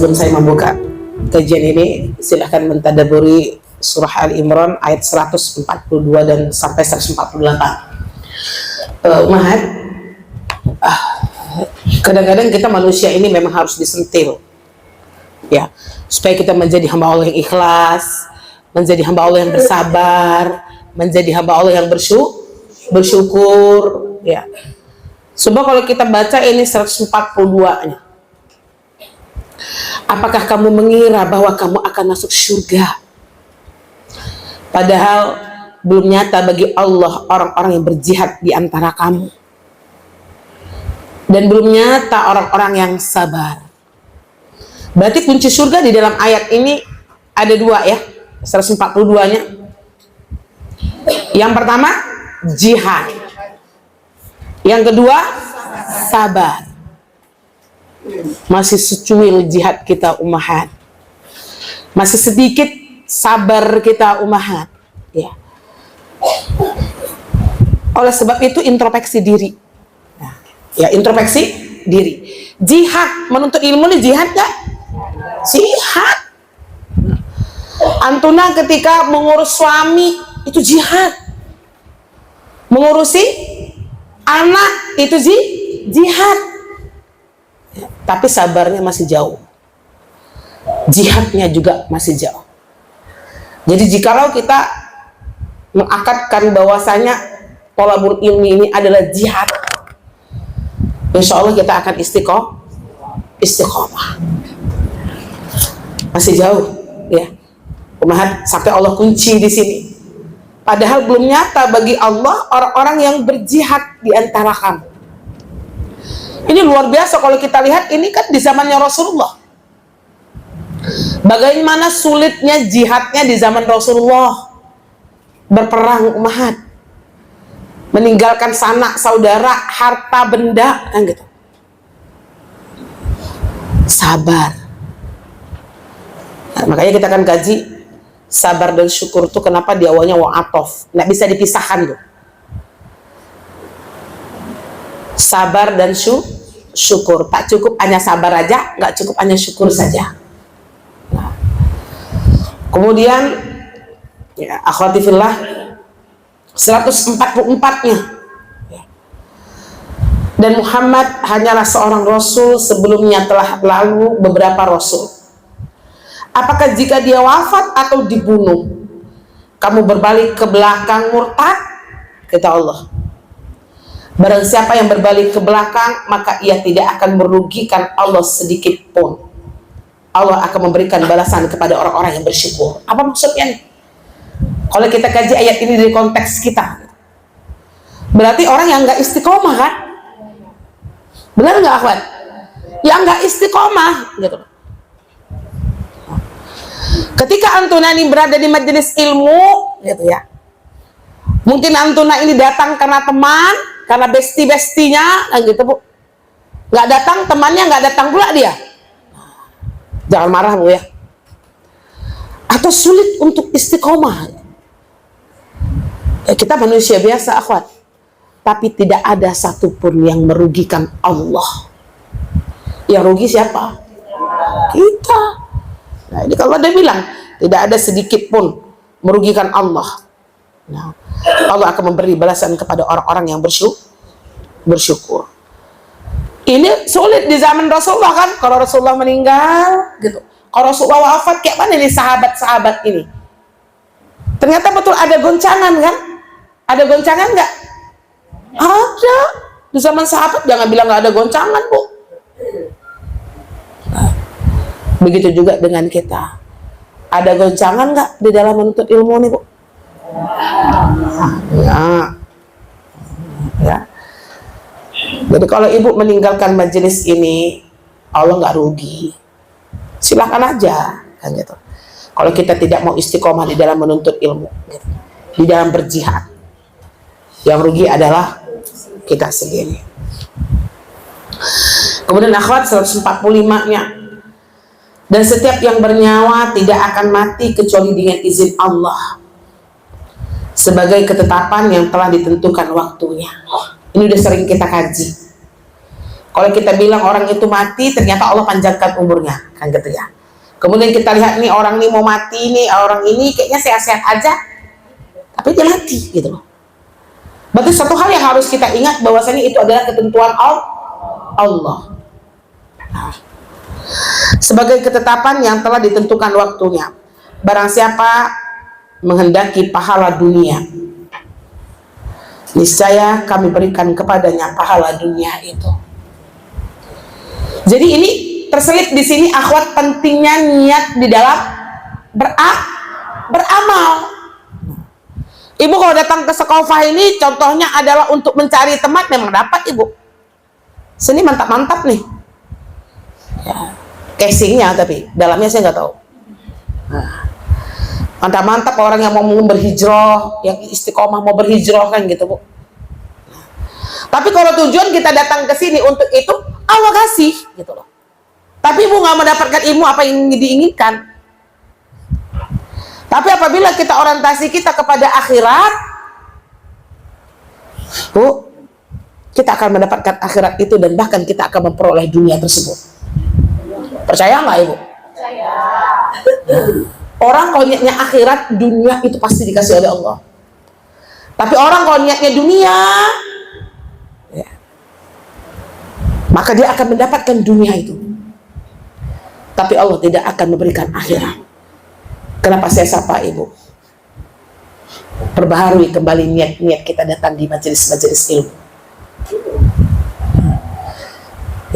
sebelum saya membuka kajian ini, silahkan mentadaburi surah Al-Imran ayat 142 dan sampai 148. Mahat, kadang-kadang kita manusia ini memang harus disentil, ya, supaya kita menjadi hamba Allah yang ikhlas, menjadi hamba Allah yang bersabar, menjadi hamba Allah yang bersyukur, ya. Coba kalau kita baca ini 142-nya. Apakah kamu mengira bahwa kamu akan masuk surga? Padahal belum nyata bagi Allah orang-orang yang berjihad di antara kamu. Dan belum nyata orang-orang yang sabar. Berarti kunci surga di dalam ayat ini ada dua, ya, 142-nya. Yang pertama, jihad. Yang kedua, sabar. Masih secuil jihad kita umahat. Masih sedikit sabar kita umahat, ya. Oleh sebab itu introspeksi diri, ya, introspeksi diri. Jihad, menuntut ilmu ini jihad gak? Jihad. Antuna ketika mengurus suami itu jihad, mengurusi anak itu jihad. Tapi sabarnya masih jauh, jihadnya juga masih jauh. Jadi jikalau kita mengakadkan bahwasanya thalabul ilmi ini adalah jihad, insya Allah kita akan istiqomah. Masih jauh, ya. Umahat, sampai Allah kunci di sini. Padahal belum nyata bagi Allah orang-orang yang berjihad di antara kamu. Ini luar biasa kalau kita lihat, ini kan di zamannya Rasulullah. Bagaimana sulitnya jihadnya di zaman Rasulullah. Berperang umahat, meninggalkan sanak saudara, harta benda, kan gitu. Sabar. Nah, makanya kita akan kaji sabar dan syukur itu kenapa di awalnya wa'atof, nggak bisa dipisahkan tuh. Sabar dan syukur, tak cukup hanya sabar aja, nggak cukup hanya syukur saja. Nah, kemudian, ya, akhwati fillah, 144-nya, ya. Dan Muhammad hanyalah seorang rasul, sebelumnya telah lalu beberapa rasul. Apakah jika dia wafat atau dibunuh, kamu berbalik ke belakang murtad? Kata Allah, barang siapa yang berbalik ke belakang, maka ia tidak akan merugikan Allah sedikit pun. Allah akan memberikan balasan kepada orang-orang yang bersyukur. Apa maksudnya nih? Kalau kita kaji ayat ini dari konteks kita, berarti orang yang nggak istiqomah, kan? Benar nggak, akhwat? Yang nggak istiqomah, gitu. Ketika antuna ini berada di majelis ilmu, gitu ya, mungkin antuna ini datang karena teman, karena besti-bestinya, gitu bu. Nggak datang temannya, nggak datang pula dia. Jangan marah bu, ya. Atau sulit untuk istiqomah. Kita manusia biasa, akhwat. Tapi tidak ada satupun yang merugikan Allah. Yang rugi siapa? Kita. Nah, ini kalau dia bilang tidak ada sedikit pun merugikan Allah. Nah, Allah akan memberi balasan kepada orang-orang yang bersyukur. Ini sulit di zaman Rasulullah, kan? Kalau Rasulullah meninggal, gitu. Kalau Rasulullah wafat, kayak mana nih sahabat-sahabat ini? Ternyata betul ada goncangan, kan? Ada goncangan nggak? Ada. Di zaman sahabat, jangan bilang nggak ada goncangan, bu. Nah, begitu juga dengan kita. Ada goncangan nggak di dalam menuntut ilmu nih, bu? Ya. Jadi kalau ibu meninggalkan majelis ini, Allah nggak rugi. Silahkan aja, kan gitu. Kalau kita tidak mau istiqomah di dalam menuntut ilmu, gitu, di dalam berjihad, yang rugi adalah kita sendiri. Kemudian akhwat 145-nya, dan setiap yang bernyawa tidak akan mati kecuali dengan izin Allah, sebagai ketetapan yang telah ditentukan waktunya. Ini udah sering kita kaji. Kalau kita bilang orang itu mati, ternyata Allah panjangkan umurnya, kan gitu ya. Kemudian kita lihat nih orang ini mau mati nih, orang ini kayaknya sehat-sehat aja, tapi dia mati gitu loh. Berarti satu hal yang harus kita ingat bahwasanya itu adalah ketentuan Allah. Nah, sebagai ketetapan yang telah ditentukan waktunya. Barang siapa menghendaki pahala dunia, niscaya kami berikan kepadanya pahala dunia itu. Jadi ini terselip di sini akhwat, pentingnya niat di dalam beramal. Ibu kalau datang ke Sekofah ini contohnya adalah untuk mencari teman, memang dapat ibu. Sini mantap-mantap nih. Ya, casingnya tapi dalamnya saya nggak tahu. Nah, mantap-mantap orang yang mau berhijrah, yang istiqomah mau berhijrah kan gitu bu. Tapi kalau tujuan kita datang ke sini untuk itu, Allah kasih gitu loh. Tapi ibu nggak mendapatkan ilmu apa yang diinginkan. Tapi apabila kita orientasi kita kepada akhirat, bu, kita akan mendapatkan akhirat itu dan bahkan kita akan memperoleh dunia tersebut. Percaya nggak ibu? Percaya. Orang kalau niatnya akhirat, dunia itu pasti dikasih oleh Allah. Tapi orang kalau niatnya dunia, ya, maka dia akan mendapatkan dunia itu. Tapi Allah tidak akan memberikan akhirat. Kenapa saya sapa ibu? Perbaharui kembali niat-niat kita datang di majelis-majelis ilmu.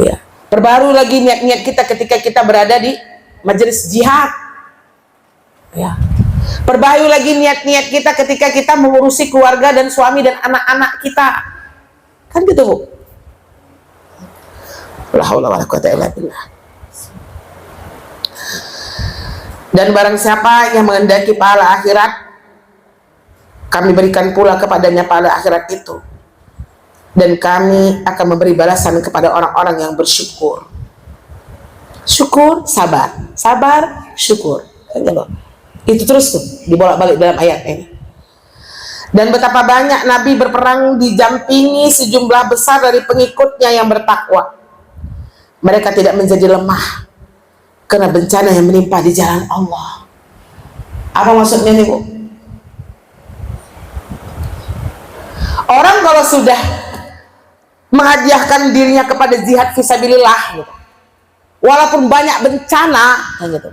Ya. Perbaharui lagi niat-niat kita ketika kita berada di majelis jihad. Ya. Perbaharui lagi niat-niat kita ketika kita mengurusi keluarga dan suami dan anak-anak kita. Kan gitu bu? La haula wala quwwata illa billah. Dan barang siapa yang menghendaki pahala akhirat, kami berikan pula kepadanya pahala akhirat itu. Dan kami akan memberi balasan kepada orang-orang yang bersyukur. Syukur, sabar. Sabar, syukur. Itu terus tuh, dibolak-balik dalam ayat ini. Dan betapa banyak Nabi berperang didampingi sejumlah besar dari pengikutnya yang bertakwa. Mereka tidak menjadi lemah karena bencana yang menimpa di jalan Allah. Apa maksudnya nih bu? Orang kalau sudah menghadiahkan dirinya kepada jihad fisabilillah gitu, walaupun banyak bencana gitu,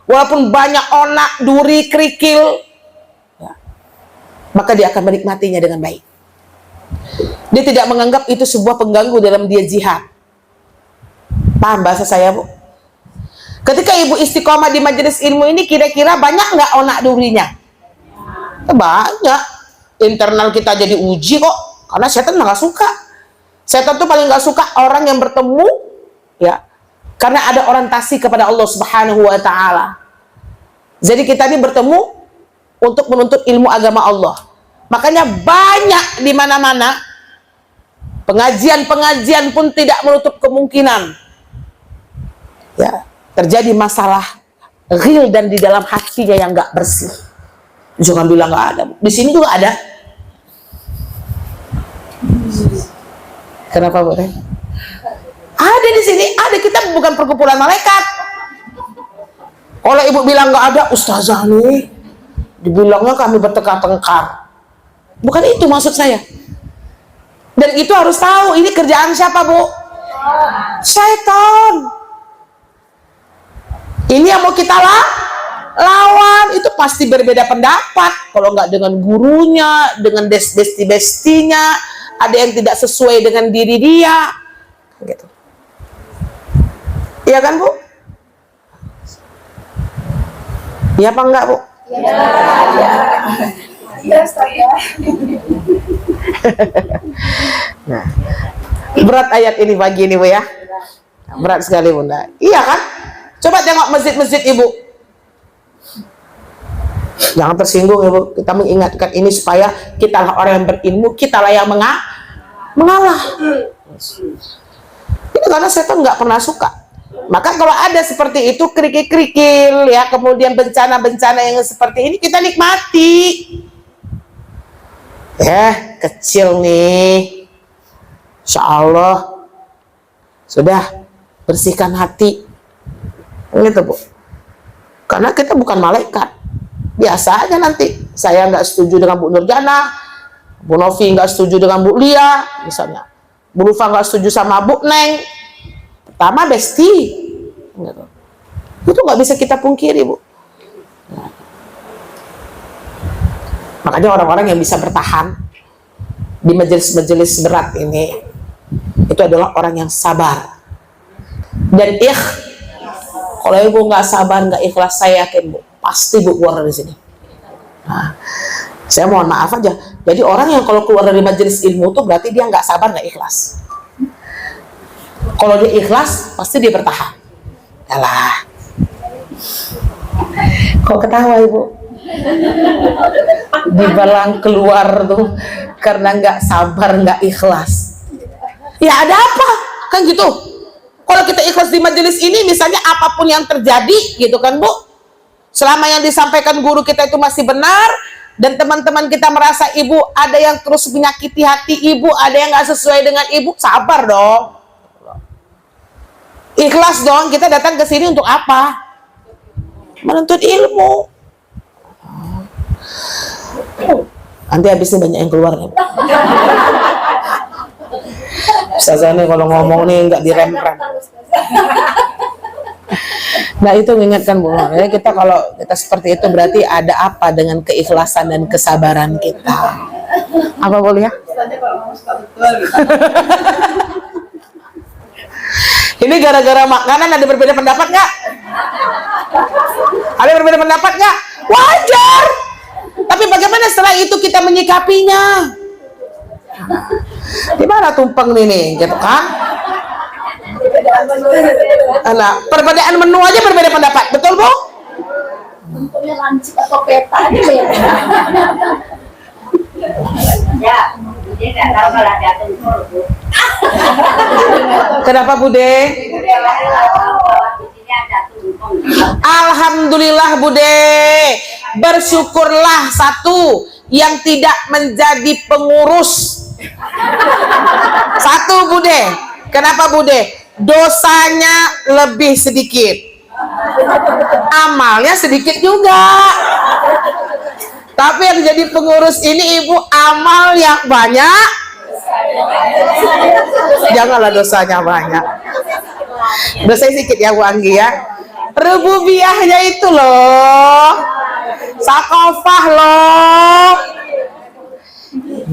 walaupun banyak onak, duri, kerikil, ya, maka dia akan menikmatinya dengan baik. Dia tidak menganggap itu sebuah pengganggu dalam dia jihad. Paham bahasa saya bu? Ketika ibu istiqomah di majelis ilmu ini, kira-kira banyak nggak onak durinya? Banyak. Internal kita jadi uji kok, karena setan nggak suka. Setan tuh paling nggak suka orang yang bertemu, ya, karena ada orientasi kepada Allah Subhanahu Wa Taala. Jadi kita ini bertemu untuk menuntut ilmu agama Allah. Makanya banyak di mana-mana pengajian-pengajian pun tidak menutup kemungkinan, ya, terjadi masalah real dan di dalam hatinya yang nggak bersih. Jangan bilang nggak ada. Di sini juga ada. Kenapa bu? Ada di sini. Ada, kita bukan perkumpulan malaikat. Kalau ibu bilang nggak ada, ustazah nih, dibilangnya kami bertengkar-tengkar. Bukan itu maksud saya. Dan itu harus tahu, ini kerjaan siapa bu? Syaitan. Ini yang mau kita lawan, itu pasti berbeda pendapat. Kalau nggak dengan gurunya, dengan besti-bestinya, ada yang tidak sesuai dengan diri dia, gitu. Iya kan bu? Iya apa enggak bu? Iya. Iya, ya. Nah, berat ayat ini pagi ini bu ya. Berat sekali bunda. Iya kan? Coba tengok masjid-masjid ibu. Jangan tersinggung ibu. Kita mengingatkan ini supaya kitalah orang yang berilmu, kitalah yang mengalah. Ini karena setan nggak pernah suka. Maka kalau ada seperti itu, kerikil-kerikil, ya, kemudian bencana-bencana yang seperti ini, kita nikmati. Kecil nih. Insya Allah Sudah, bersihkan hati. Gitu Bu. Karena kita bukan malaikat. Biasa aja nanti. Saya nggak setuju dengan Bu Nurjana, Bu Novi nggak setuju dengan Bu Lia, misalnya. Bu Lufa nggak setuju sama Bu Neng. Pertama bestie. Gitu. Itu nggak bisa kita pungkiri Bu. Makanya orang-orang yang bisa bertahan di majelis-majelis berat ini, itu adalah orang yang sabar. Dan kalau ibu nggak sabar, nggak ikhlas, saya yakin Bu, pasti Bu keluar dari sini. Nah, saya mohon maaf aja. Jadi orang yang kalau keluar dari majelis ilmu itu berarti dia nggak sabar, nggak ikhlas. Kalau dia ikhlas, pasti dia bertahan. Yalah. Kok ketawa Ibu? Dibilang keluar tuh karena nggak sabar, nggak ikhlas. Ya ada apa? Kan gitu. Kalau kita ikhlas di majelis ini, misalnya apapun yang terjadi, gitu kan Bu, selama yang disampaikan guru kita itu masih benar, dan teman-teman kita merasa ibu ada yang terus menyakiti hati ibu, ada yang nggak sesuai dengan ibu, sabar dong, ikhlas dong. Kita datang ke sini untuk apa? Menuntut ilmu. Nanti habis ini banyak yang keluar nih. Ustazah nih kalau ngomong nih nggak direm-rem. Nah itu mengingatkan Bu, ya, kita kalau kita seperti itu berarti ada apa dengan keikhlasan dan kesabaran kita. Apa boleh ya? Ini gara-gara makanan ada berbeda pendapat nggak? Ada berbeda pendapat nggak? Wajar. Tapi bagaimana setelah itu kita menyikapinya? Di mana tumpeng nih, gitu kan? Nah, perbedaan menu aja berbeda pendapat, betul Bu? Bentuknya lancip atau peta aja ya. Ya, dia nggak tahu kalau ada tumpeng Bu. Kenapa Bude? Alhamdulillah Bude, bersyukurlah satu yang tidak menjadi pengurus. Satu Bude, kenapa Bude? Dosanya lebih sedikit, amalnya sedikit juga. Tapi yang jadi pengurus ini ibu amal yang banyak, janganlah dosanya banyak. Dosanya sedikit ya Bu Anggi ya. Rububiyahnya itu loh, sakofah loh.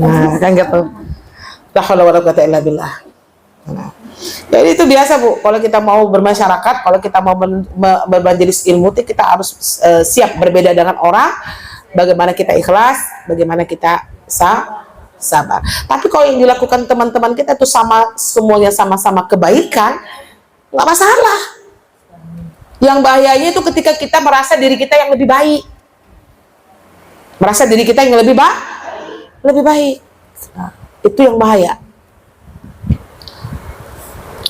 Nah kan gitu. La haula wala quwwata illa billah. Nah, jadi itu biasa Bu, kalau kita mau bermasyarakat, kalau kita mau bermajelis ilmu, kita harus siap berbeda dengan orang. Bagaimana kita ikhlas, bagaimana kita sabar. Tapi kalau yang dilakukan teman-teman kita itu sama, semuanya sama-sama kebaikan, nggak masalah. Yang bahayanya itu ketika kita merasa diri kita yang lebih baik, merasa diri kita yang lebih baik. Nah, itu yang bahaya.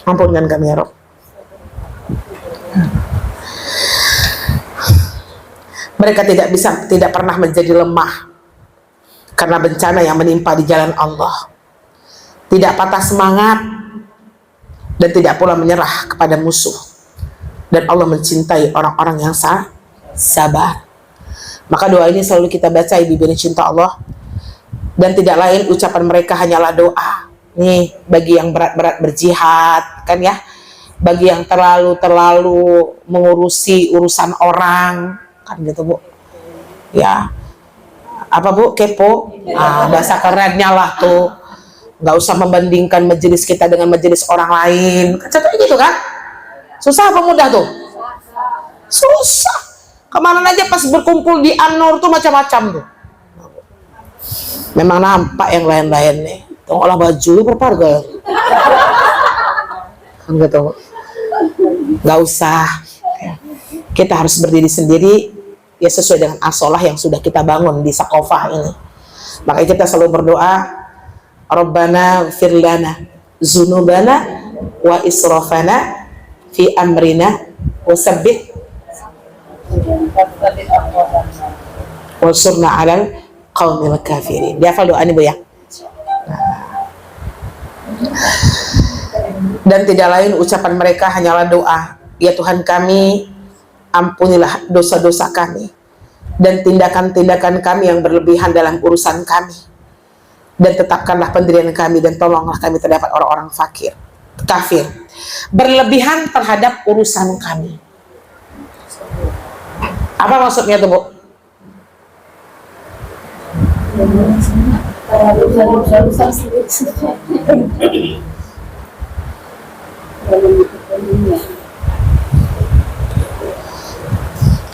Ampunkan kami ya Rob. Mereka tidak pernah menjadi lemah karena bencana yang menimpa di jalan Allah. Tidak patah semangat dan tidak pula menyerah kepada musuh. Dan Allah mencintai orang-orang yang sabar. Maka doa ini selalu kita baca bibir cinta Allah. Dan tidak lain ucapan mereka hanyalah doa. Nih bagi yang berat-berat berjihad kan ya, bagi yang terlalu mengurusi urusan orang kan gitu Bu ya, apa Bu, kepo, bahasa kerennya lah tuh, nggak usah membandingkan majelis kita dengan majelis orang lain, contohnya gitu kan. Susah apa mudah tuh? Susah. Kemarin aja pas berkumpul di An-Nur tuh macam-macam tuh, memang nampak yang lain-lain nih. Olah baju berapa harga? Kan gitu. Nggak usah. Kita harus berdiri sendiri ya sesuai dengan asolah yang sudah kita bangun di sakofah ini. Makanya kita selalu berdoa, Rabbana firlana zunubana wa israfana fi amrina wa sabbih wa surna alal qawmil kafirin. Dia hafal doa ini Bu ya. Dan tidak lain ucapan mereka hanyalah doa, ya Tuhan kami, ampunilah dosa-dosa kami dan tindakan-tindakan kami yang berlebihan dalam urusan kami, dan tetapkanlah pendirian kami dan tolonglah kami terdapat orang-orang kafir berlebihan terhadap urusan kami. Apa maksudnya tuh, Bu?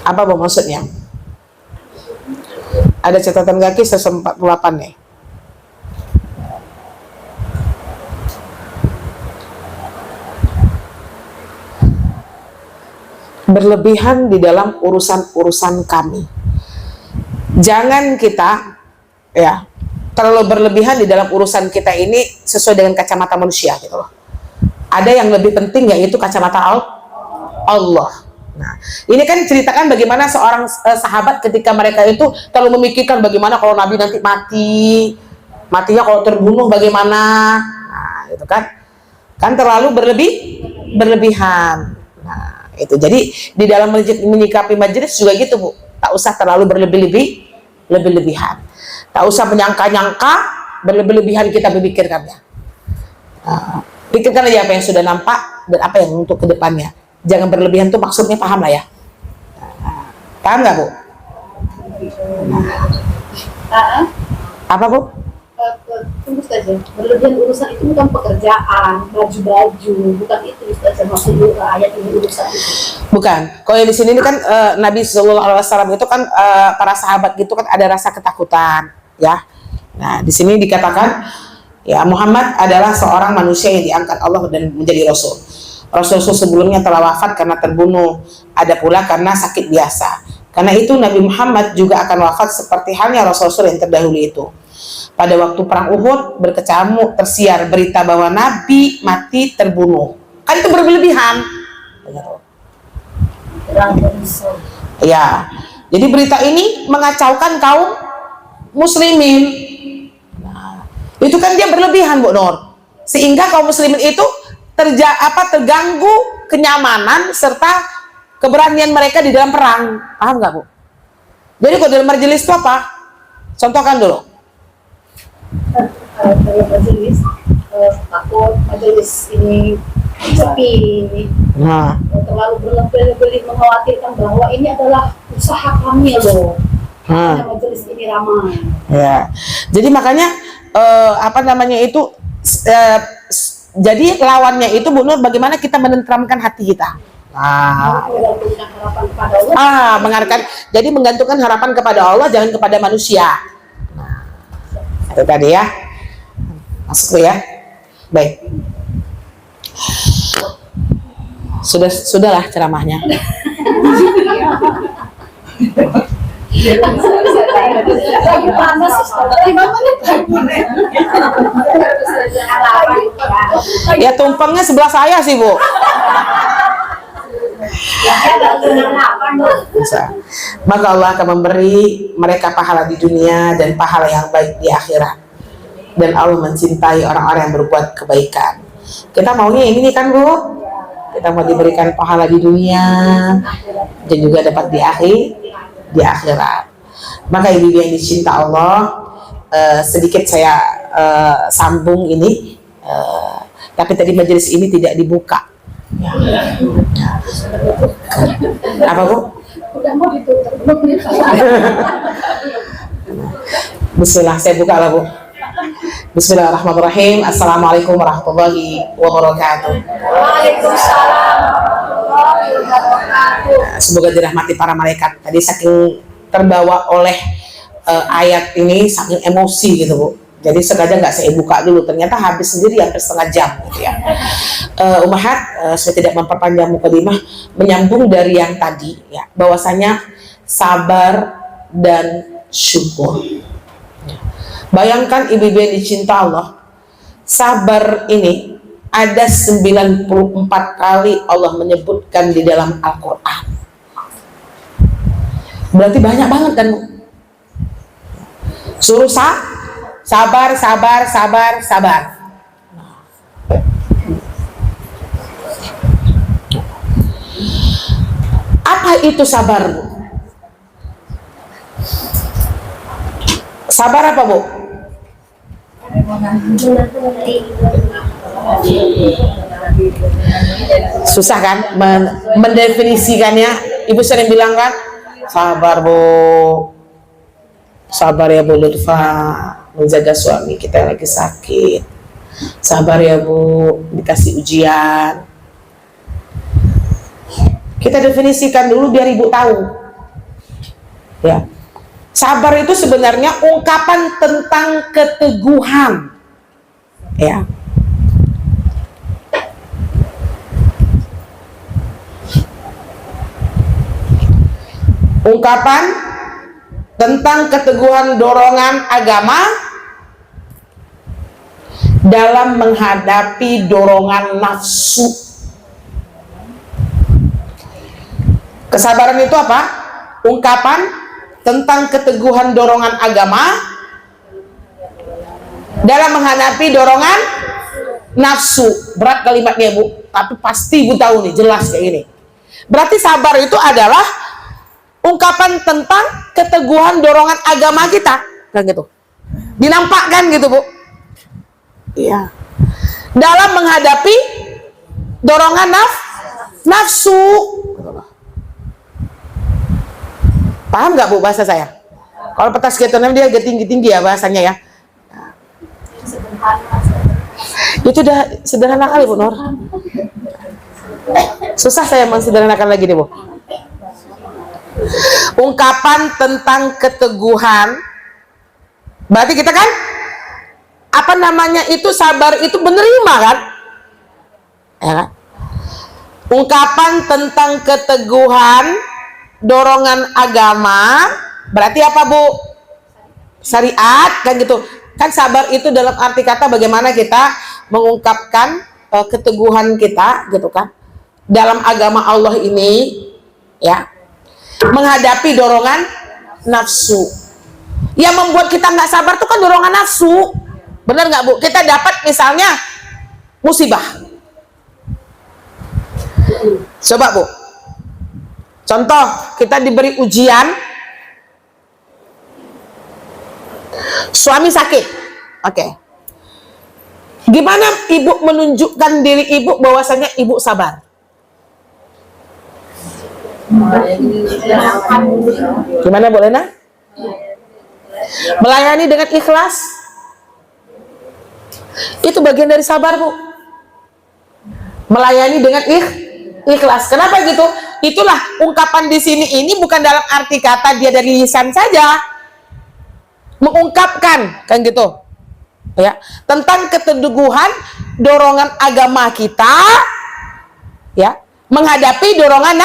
Apa Bu maksudnya? Ada catatan kaki 148 nih. Berlebihan di dalam urusan-urusan kami. Jangan kita ya terlalu berlebihan di dalam urusan kita ini sesuai dengan kacamata manusia gitu loh. Ada yang lebih penting, yaitu kacamata Allah. Nah, ini kan ceritakan bagaimana seorang sahabat ketika mereka itu terlalu memikirkan bagaimana kalau Nabi nanti matinya kalau terbunuh bagaimana. Nah, itu kan terlalu berlebihan. Nah, itu jadi di dalam menyikapi majelis juga gitu, Bu. Tak usah terlalu berlebihan. Tak usah menyangka-nyangka, berlebihan kita memikirkannya. Pikirkan aja apa yang sudah nampak dan apa yang untuk kedepannya. Jangan berlebihan tuh maksudnya, paham lah ya. Paham nggak, Bu? Apa, Bu? Tunggu saja. Berlebihan urusan itu bukan pekerjaan, baju-baju, bukan itu Ustazah. Maksud ayat ini urusan itu. Bukan. Kalau di sini ini kan Nabi SAW itu kan para sahabat gitu kan ada rasa ketakutan, ya. Nah, di sini dikatakan ya Muhammad adalah seorang manusia yang diangkat Allah dan menjadi rasul. Rasul-rasul sebelumnya telah wafat karena terbunuh, ada pula karena sakit biasa. Karena itu Nabi Muhammad juga akan wafat seperti halnya rasul-rasul yang terdahulu itu. Pada waktu perang Uhud berkecamuk tersiar berita bahwa Nabi mati terbunuh. Kan itu berlebihan. Ya. Jadi berita ini mengacaukan kaum muslimin. Nah, itu kan dia berlebihan, Bu Nur. Sehingga kaum muslimin itu terganggu kenyamanan serta keberanian mereka di dalam perang. Paham nggak, Bu? Jadi kalau dalam majelis itu apa? Contohkan dulu. Dalam majelis takut majelis ini sepi, terlalu berlebihan mengkhawatirkan bahwa ini adalah usaha kami loh. Majelis ini ramai. Ya. Jadi makanya jadi lawannya itu, Bu Nur, bagaimana kita menenteramkan hati kita. Jadi menggantungkan harapan kepada Allah, jangan kepada manusia. Nah, itu tadi ya. Masuk ya. Baik. Sudahlah ceramahnya. Ya tumpengnya sebelah saya sih, Bu. Bisa. Maka Allah akan memberi mereka pahala di dunia dan pahala yang baik di akhirat. Dan Allah mencintai orang-orang yang berbuat kebaikan. Kita maunya yang ini kan, Bu? Kita mau diberikan pahala di dunia dan juga dapat di akhirat. Maka ibu yang dicinta Allah, sedikit saya sambung ini, tapi tadi majelis ini tidak dibuka. Apa, Bu? Bismillah, saya buka lah, Bu. Bismillahirrahmanirrahim. Assalamualaikum warahmatullahi wabarakatuh. Waalaikumsalam warahmatullahi wabarakatuh. Semoga dirahmati para malaikat. Tadi saking terbawa oleh ayat ini, saking emosi gitu, Bu. Jadi sengaja nggak saya buka dulu. Ternyata habis sendiri hampir setengah jam gitu ya. Ummahat, saya tidak memperpanjang mukadimah, menyambung dari yang tadi ya, bahwasanya sabar dan syukur. Bayangkan ibu-ibu yang dicinta Allah, sabar ini ada 94 kali Allah menyebutkan di dalam Al-Quran. Berarti banyak banget kan? Suruh sabar. Apa itu sabar, Bu? Sabar apa, Bu? Susah kan mendefinisikannya. Ibu sering bilang kan, sabar, Bu. Sabar ya, Bu Lutfa, menjaga suami kita yang lagi sakit. Sabar ya, Bu, dikasih ujian. Kita definisikan dulu biar Ibu tahu. Ya. Sabar itu sebenarnya ungkapan tentang keteguhan. Ya. Ungkapan tentang keteguhan dorongan agama dalam menghadapi dorongan nafsu. Kesabaran itu apa? Ungkapan tentang keteguhan dorongan agama dalam menghadapi dorongan nafsu. Berat kalimatnya, Bu, tapi pasti Ibu tahu nih, jelas kayak gini. Berarti sabar itu adalah ungkapan tentang keteguhan dorongan agama kita, kan gitu. Dinampakkan gitu, Bu. Iya. Dalam menghadapi dorongan nafsu. Paham nggak, Bu, bahasa saya? Kalau petas ketonnya dia agak tinggi-tinggi ya bahasanya ya. Itu udah sederhana kali, Bu Nur. Susah saya mensederhanakan lagi deh, Bu. Ungkapan tentang keteguhan. Berarti kita kan apa namanya itu, sabar itu menerima kan? Ya kan? Ungkapan tentang keteguhan dorongan agama berarti apa, Bu? Syariat kan gitu. Kan sabar itu dalam arti kata bagaimana kita mengungkapkan keteguhan kita gitu kan dalam agama Allah ini, ya, menghadapi dorongan nafsu. Yang membuat kita nggak sabar itu kan dorongan nafsu, benar nggak, Bu? Kita dapat misalnya musibah, coba, Bu, contoh kita diberi ujian, suami sakit, oke. Gimana Ibu menunjukkan diri Ibu bahwasanya Ibu sabar? Gimana, boleh nah? Melayani dengan ikhlas. Itu bagian dari sabar, Bu. Melayani dengan ikhlas. Kenapa gitu? Itulah ungkapan di sini ini bukan dalam arti kata dia dari lisan saja. Mengungkapkan kan gitu. Ya, tentang keteguhan dorongan agama kita, ya, menghadapi dorongan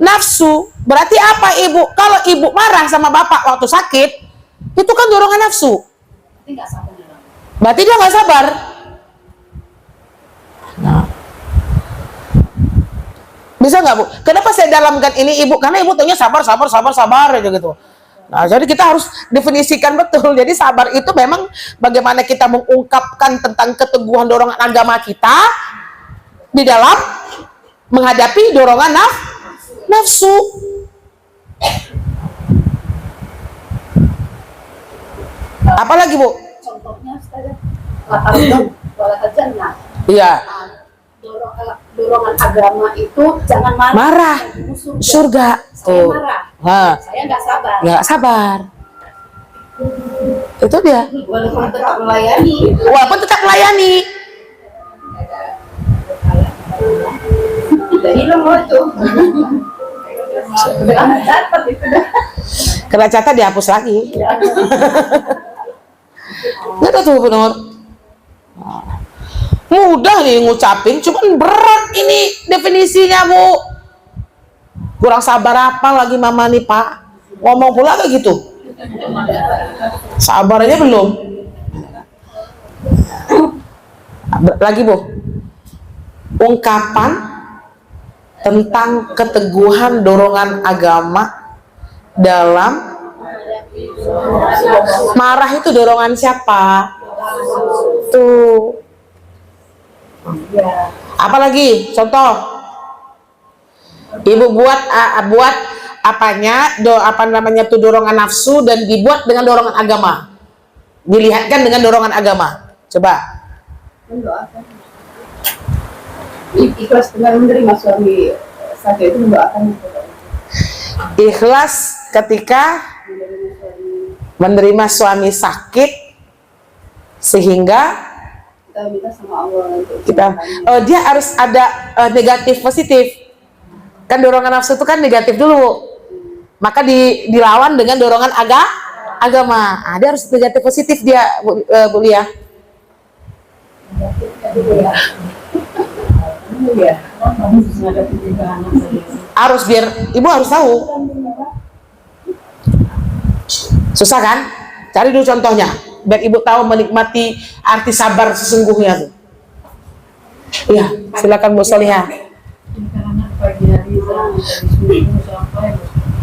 nafsu. Berarti apa, Ibu? Kalau Ibu marah sama Bapak waktu sakit, itu kan dorongan nafsu. Berarti dia nggak sabar. Nah, bisa nggak, Bu? Kenapa saya dalamkan ini, Ibu? Karena Ibu tanya sabar aja gitu. Nah, jadi kita harus definisikan betul. Jadi sabar itu memang bagaimana kita mengungkapkan tentang keteguhan dorongan agama kita di dalam menghadapi dorongan nafsu. Apalagi, Bu? Contohnya saya Iya. Dorongan agama itu jangan marah. Surga. Saya marah. Nah, Saya nggak sabar. nggak sabar. Itu dia. Walaupun tetap melayani. Walaupun tetap melayani. Udah hilang itu. Kena catat dihapus lagi. Nggak tahu tuh, Bu Nur. Mudah nih ngucapin, cuman berat ini definisinya, Bu. Kurang sabar apa lagi Mama nih, Pak? Ngomong pula kayak gitu. Sabar aja belum. Lagi, Bu. Ungkapan tentang keteguhan dorongan agama dalam marah itu dorongan siapa? Tuh. Apalagi contoh Ibu buat apanya, apa namanya tuh, dorongan nafsu, dan dibuat dengan dorongan agama. Dilihatkan dengan dorongan agama. Coba. Mendoakan. Ikhlas dengan menerima suami sakit itu mendoakan. Ikhlas ketika menerima suami sakit, sehingga Kita minta sama Allah untuk dia harus ada negatif positif. Kan dorongan nafsu itu kan negatif dulu, maka dilawan dengan dorongan agama. Dia harus negatif positif dia, Bu Lia. Harus, biar ibu harus tahu. Susah kan? Cari dulu contohnya, biar ibu tahu menikmati arti sabar sesungguhnya tuh. Iya, silakan Bu Solihah.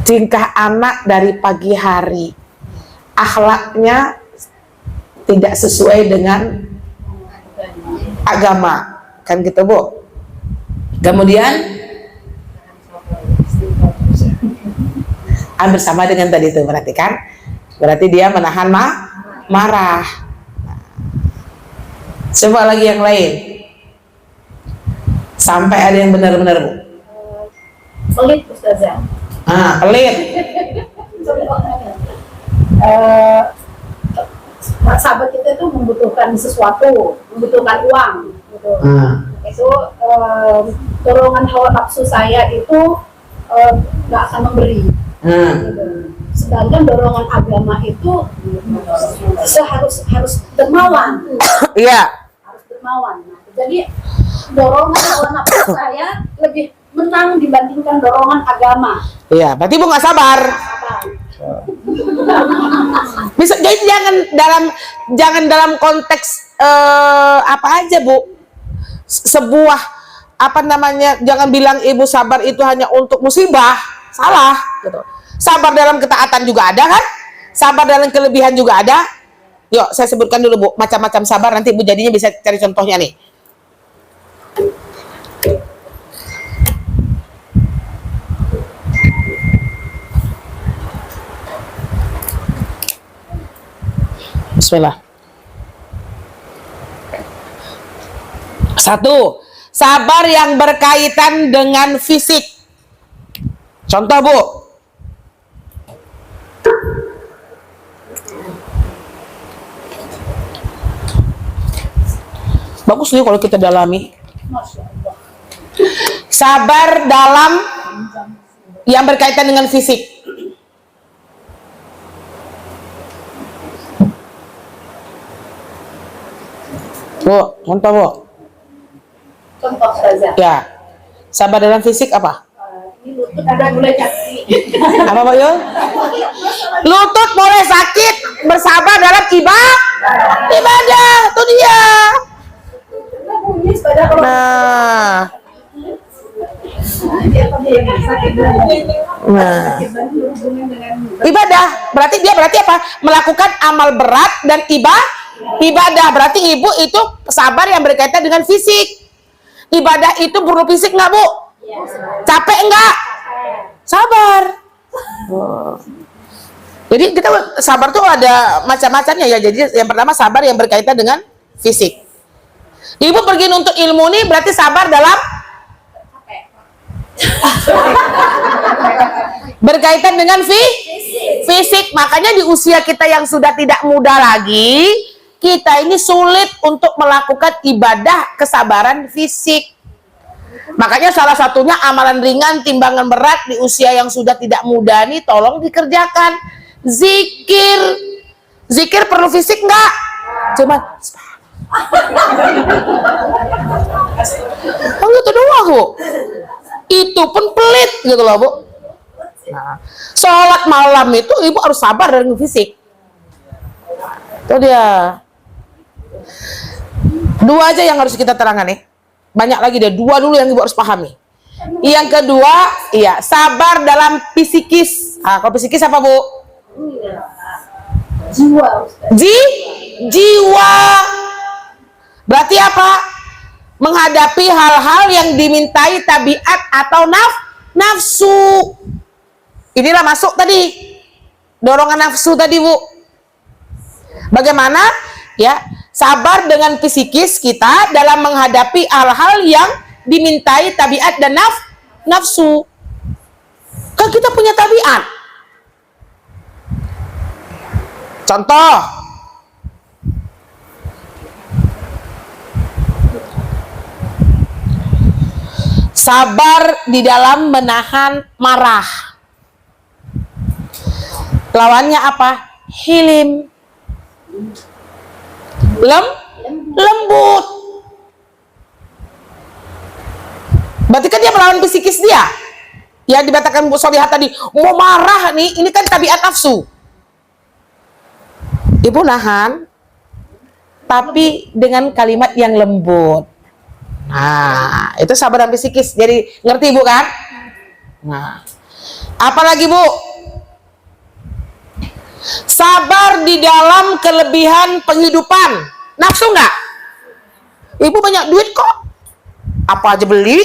Tingkah anak dari pagi hari, akhlaknya tidak sesuai dengan agama, kan gitu Bu. Kemudian hampir sama dengan tadi itu, berarti kan, berarti dia menahan marah. Coba lagi yang lain, sampai ada yang benar-benar Bu. pelit, Ustazah. Pelit. Sahabat kita itu membutuhkan sesuatu, membutuhkan uang gitu. Itu dorongan hawa nafsu saya itu nggak akan memberi gitu. Sedangkan dorongan agama itu harus dermawan. Iya. Harus dermawan. Nah, jadi dorongan hawa nafsu saya lebih menang dibandingkan dorongan agama. Iya, berarti Bu nggak sabar. Bisa jadi jangan dalam konteks apa aja Bu, sebuah apa namanya, jangan bilang ibu sabar itu hanya untuk musibah, salah gitu. Sabar dalam ketaatan juga ada kan, sabar dalam kelebihan juga ada. Yuk saya sebutkan dulu Bu, macam-macam sabar, nanti Bu jadinya bisa cari contohnya nih. Bismillah. 1. Sabar yang berkaitan dengan fisik. Contoh Bu. Bagus nih kalau kita dalami. Sabar dalam yang berkaitan dengan fisik. Bu, contoh Bu. Contoh saja. Ya, sabar dalam fisik apa? Ini lutut ada mulai nyaki. Apa Pak Yul? Lutut boleh sakit, bersabar dalam ibadah, itu dia. Nah, ibadah berarti apa? Melakukan amal berat dan ibadah. Berarti ibu itu sabar yang berkaitan dengan fisik. Ibadah itu perlu fisik nggak Bu? Capek nggak? Sabar. Jadi kita sabar tuh ada macam-macamnya ya. Jadi yang pertama sabar yang berkaitan dengan fisik. Ibu pergi nuntut ilmu nih berarti sabar dalam berkaitan dengan fisik. Makanya di usia kita yang sudah tidak muda lagi, kita ini sulit untuk melakukan ibadah kesabaran fisik. Makanya salah satunya amalan ringan timbangan berat di usia yang sudah tidak muda nih, tolong dikerjakan. Zikir perlu fisik nggak? Cuman itu doang Bu. Itu pun pelit gitu loh Bu. Nah, sholat malam itu ibu harus sabar dengan fisik. Itu dia. 2 aja yang harus kita terangkan nih. Banyak lagi deh, 2 dulu yang ibu harus pahami. Yang kedua, iya, sabar dalam psikis. Kalau psikis apa Bu? Jiwa. Berarti apa? Menghadapi hal-hal yang dimintai tabiat atau nafsu. Inilah masuk tadi dorongan nafsu tadi, Bu. Bagaimana ya sabar dengan psikis kita dalam menghadapi hal-hal yang dimintai tabiat dan nafsu. Kan kita punya tabiat. Contoh, sabar di dalam menahan marah. Lawannya apa? Hilim. Lembut. Berarti kan dia melawan psikis dia. Yang dikatakan Bu Solihah tadi, mau marah nih, ini kan tabiat nafsu. Ibu nahan, tapi dengan kalimat yang lembut. Nah, itu sabar dan psikis. Jadi ngerti Bu kan? Nah, apalagi Bu? Sabar di dalam kelebihan penghidupan. Nafsu nggak? Ibu banyak duit kok. Apa aja beli?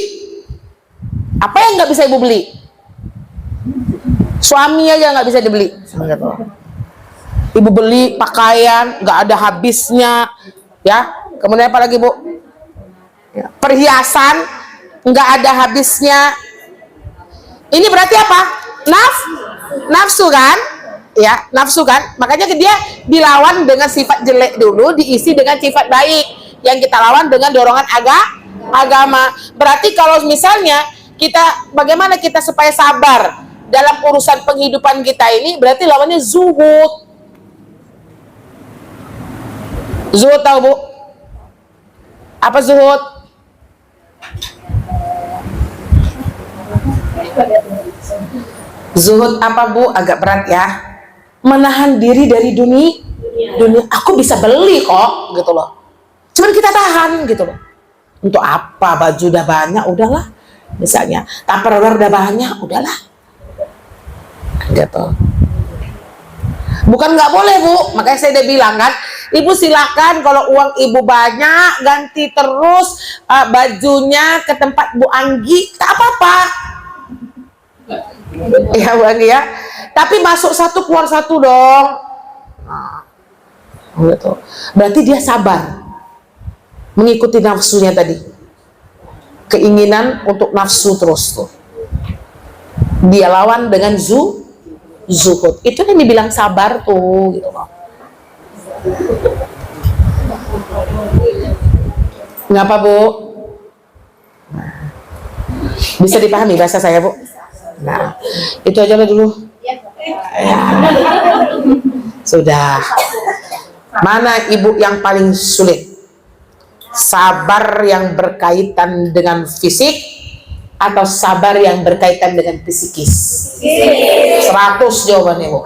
Apa yang nggak bisa ibu beli? Suami aja nggak bisa dibeli. Ibu beli pakaian nggak ada habisnya, ya. Kemudian apa lagi Bu? Ya, perhiasan nggak ada habisnya. Ini berarti apa? Nafsu kan? Ya, nafsu kan? Makanya dia dilawan dengan sifat jelek dulu, diisi dengan sifat baik yang kita lawan dengan dorongan agama. Berarti kalau misalnya kita, bagaimana kita supaya sabar dalam urusan penghidupan kita ini, berarti lawannya zuhud. Zuhud tahu Bu? Apa zuhud? Zuhud apa Bu? Agak berat ya. Menahan diri dari dunia. Aku bisa beli kok, gitu loh. Cuman kita tahan, gitu loh. Untuk apa? Baju udah banyak, udahlah. Misalnya, tupperware udah banyak, udahlah. Gitu. Bukan nggak boleh Bu, makanya saya udah bilang kan, Ibu silakan kalau uang Ibu banyak, ganti terus bajunya ke tempat Bu Anggi, tak apa-apa. Ya Bu Anggi ya. Tapi masuk satu keluar satu dong. Nah, gitu. Berarti dia sabar mengikuti nafsunya tadi. Keinginan untuk nafsu terus tuh. Dia lawan dengan zuhud. Itu yang dibilang sabar tuh, gitu loh. Ngapa Bu? Nah, bisa dipahami bahasa saya Bu? Nah, itu aja lah dulu. Ya. Sudah. Mana Ibu yang paling sulit? Sabar yang berkaitan dengan fisik atau sabar yang berkaitan dengan psikis? 100 jawabannya Bu.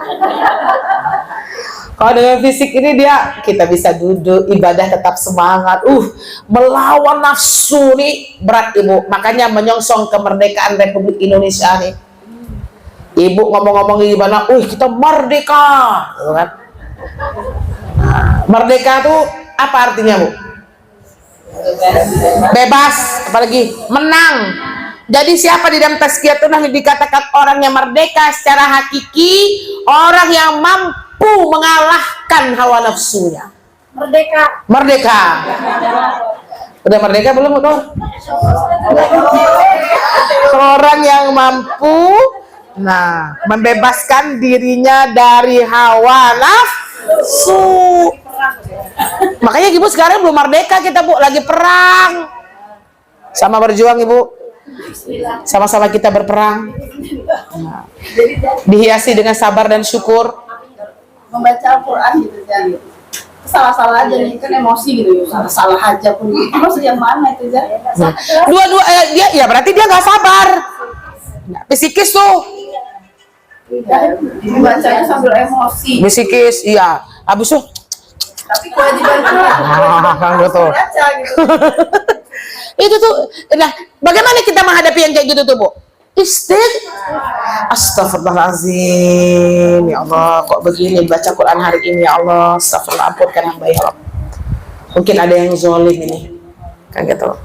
Kalau dengan fisik ini kita bisa duduk, ibadah tetap semangat. Melawan nafsu nih berat Ibu. Makanya menyongsong kemerdekaan Republik Indonesia nih. Ibu ngomong-ngomong gimana? Kita merdeka, gitu kan? Nah, merdeka itu apa artinya Bu? Bebas, apalagi menang. Jadi siapa di dalam tazkiyatun yang dikatakan orang yang merdeka secara hakiki? Orang yang mampu mengalahkan hawa nafsunya. Merdeka. Udah merdeka belum tuh? Orang yang mampu membebaskan dirinya dari hawa nafsu. Makanya Ibu sekarang belum merdeka, kita Bu lagi perang. Sama berjuang Ibu. Sama-sama kita berperang. Dihiasi dengan sabar dan syukur. Membaca Al-Quran gitu ya. Salah-salah aja nih, kan emosi gitu. Salah aja pun. Maksud yang mana itu ya? Dua-dua dia ya berarti dia nggak sabar. Psikis tuh. Membacanya sambil emosi. Psikis, iya. Habis tuh. Tapi kewajiban gitu. Itu tuh. Nah, bagaimana kita menghadapi yang kayak gitu tuh Bu? Astagfirullahaladzim. Ya Allah, kok begini baca Quran hari ini, ya Allah. Astagfirullah, ampunkan hamba ya Allah. Mungkin ada yang zolim ini, kan gitu.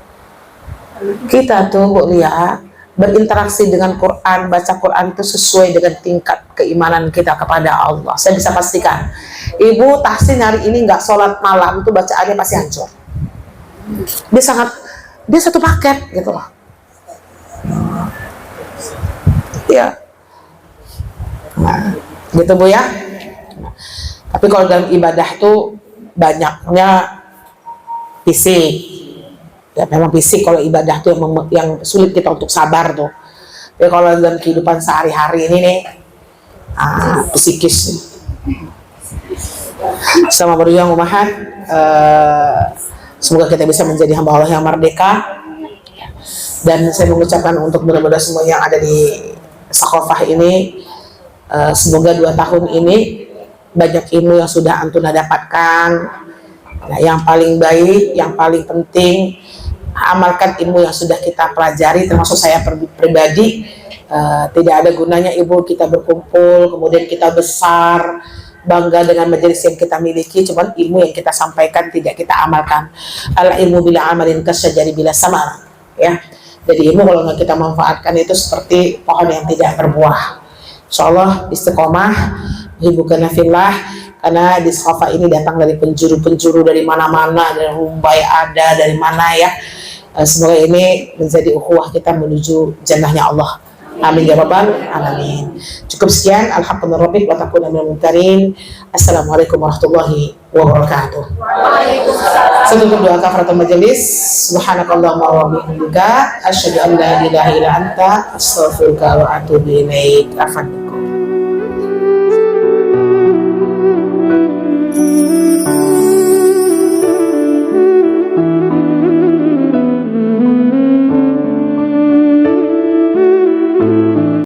Kita tuh Bu lihat berinteraksi dengan Quran, baca Quran itu sesuai dengan tingkat keimanan kita kepada Allah. Saya bisa pastikan, Ibu Tahsin hari ini nggak sholat malam itu bacaannya pasti hancur. Dia satu paket gitu loh. Ya, nah, gitu Bu ya. Tapi kalau dalam ibadah tuh banyaknya fisik, ya memang fisik. Kalau ibadah tuh yang sulit kita untuk sabar tuh. Tapi kalau dalam kehidupan sehari-hari ini nih, psikis. Sama berjuang umahat, semoga kita bisa menjadi hamba Allah yang merdeka. Dan saya mengucapkan untuk benar-benar semua yang ada di Sakofah ini, semoga 2 tahun ini banyak ilmu yang sudah Antuna dapatkan. Nah, yang paling baik, yang paling penting, amalkan ilmu yang sudah kita pelajari, termasuk saya pribadi. Tidak ada gunanya Ibu kita berkumpul, kemudian kita besar, bangga dengan majelis yang kita miliki, cuman ilmu yang kita sampaikan tidak kita amalkan. Al ilmu bila amalin kasyajari bila sama, ya. Jadi ilmu kalau nggak kita manfaatkan itu seperti pohon yang tidak berbuah. Insyaallah istiqomah, hibukana fillah, karena di Sakofah ini datang dari penjuru-penjuru dari mana-mana, dari Mumbai ada, dari mana ya. Semoga ini menjadi ukhuwah kita menuju jannahnya Allah. Amin ya rabbal alamin. Cukup sekian, alhamdulillah rabbik wa takuna minal mumtarin. Assalamualaikum warahmatullahi wabarakatuh. Waalaikumsalam. Sebelum doa kafaratul majelis, subhanakallahumma wa bihamdika asyhadu an la ilaha illa anta astaghfiruka wa atubu ilaik. Afan.